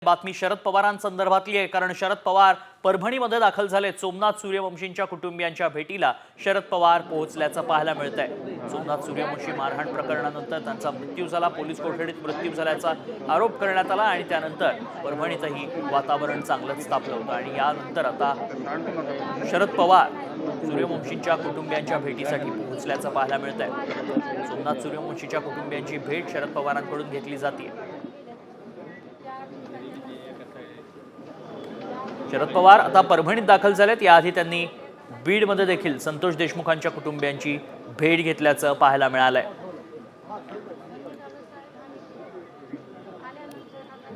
बातमी शरद पवारांसंदर्भातली आहे, कारण शरद पवार परभणीमध्ये दाखल झाले। सोमनाथ सूर्यवंशींच्या कुटुंबियांच्या भेटीला शरद पवार पोहोचल्याचं पाहायला मिळतंय। सोमनाथ सूर्यवंशी मारहाण प्रकरणानंतर त्यांचा मृत्यू झाला, पोलीस कोठडीत मृत्यू झाल्याचा आरोप करण्यात आला आणि त्यानंतर परभणीतही वातावरण चांगलंच तापलं होतं आणि यानंतर आता शरद पवार सूर्यवंशींच्या कुटुंबियांच्या भेटीसाठी पोहोचल्याचं पाहायला मिळतंय। सोमनाथ सूर्यवंशींच्या कुटुंबियांची भेट शरद पवारांकडून घेतली जाते। शरद पवार आता परभणीत दाखल झालेत। याआधी त्यांनी बीडमध्ये देखील संतोष देशमुखांच्या कुटुंबियांची भेट घेतल्याचं पाहायला मिळालंय।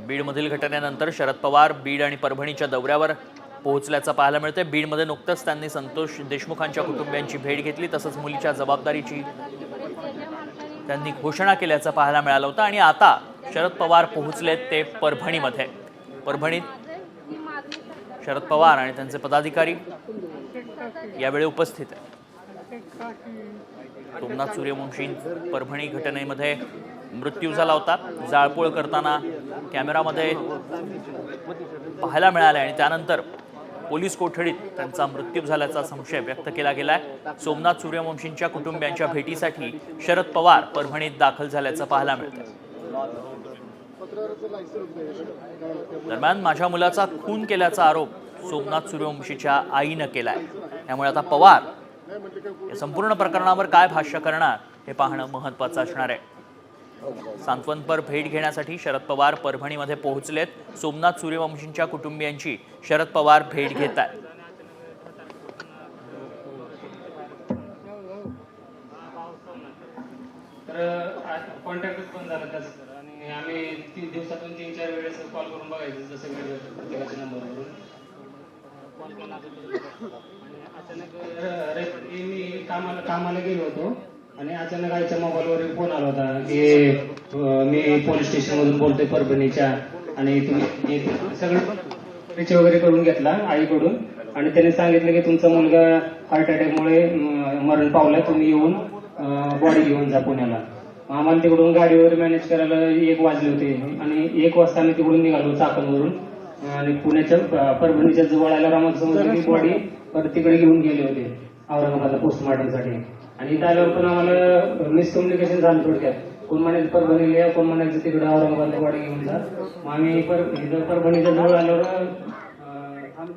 बीडमधील घटनेनंतर शरद पवार बीड आणि परभणीच्या दौऱ्यावर पोहोचल्याचं पाहायला मिळतंय। बीडमध्ये नुकतंच त्यांनी संतोष देशमुखांच्या कुटुंबियांची भेट घेतली, तसंच मुलीच्या जबाबदारीची त्यांनी घोषणा केल्याचं पाहायला मिळालं होतं आणि आता शरद पवार पोहोचलेत ते परभणीमध्ये। परभणीत शरद पवार आणि त्यांचे पदाधिकारी यावेळी उपस्थित आहेत। सोमनाथ सूर्यवंशी परभणी घटनेमध्ये मृत्यू झाला होता, जाळपोळ करताना कॅमेरामध्ये पाहायला मिळाले आणि त्यानंतर पोलीस कोठडीत त्यांचा मृत्यू झाल्याचा संशय व्यक्त केला गेलाय। सोमनाथ सूर्यवंशींच्या कुटुंबियांच्या भेटीसाठी शरद पवार परभणीत दाखल झाल्याचं पाहायला मिळतंय। दरम्यान माझ्या मुलाचा खून केल्याचा आरोप सोमनाथ सूर्यवंशीच्या आईनं केलाय, त्यामुळे आता पवार या संपूर्ण प्रकरणावर काय भाष्य करणार हे पाहणं महत्त्वाचं असणार आहे। सांत्वनपर भेट घेण्यासाठी शरद पवार परभणीमध्ये पोहोचलेत। सोमनाथ सूर्यवंशींच्या कुटुंबियांची शरद पवार भेट घेत आहेत। कॉन्टॅक्टच बंद झाला त्याचा सर, आणि आम्ही 3 दिवसातून 3-4 वेळेस कॉल करून बघायचं, जसं प्रत्येकाच्या नंबरवरून कॉल केला आणि अचानक मी कामाला गेलो होतो आणि अचानक आईच्या मोबाईलवर फोन आला होता की मी पोलीस स्टेशनमधून बोलतोय परभणीच्या, आणि तुम्ही सगळं रिच वगैरे करून घेतला आईकडून आणि त्याने सांगितलं की तुमचा मुलगा हार्ट अटॅकमुळे मरण पावलाय, तुम्ही येऊन बॉडी घेऊन जा पुण्याला। आम्हाला तिकडून गाडीवर मॅनेज करायला 1 वाजले होते आणि 1 वाजता आम्ही तिकडून निघालो चाकणवरून आणि पुण्याच्या परभणीच्या जवळ आल्यावर आम्हाला समजलं की बॉडी परत तिकडे घेऊन गेले होते औरंगाबादला पोस्टमॉर्टमसाठी। आणि इथं आल्यावर पण आम्हाला मिसकम्युनिकेशन झालं थोडक्यात, कोण म्हणायचं परभणीला या, कोण म्हणायचं तिकडे औरंगाबादला बॉडी घेऊन जा। मग आम्ही परभणीच्या जवळ आल्यावर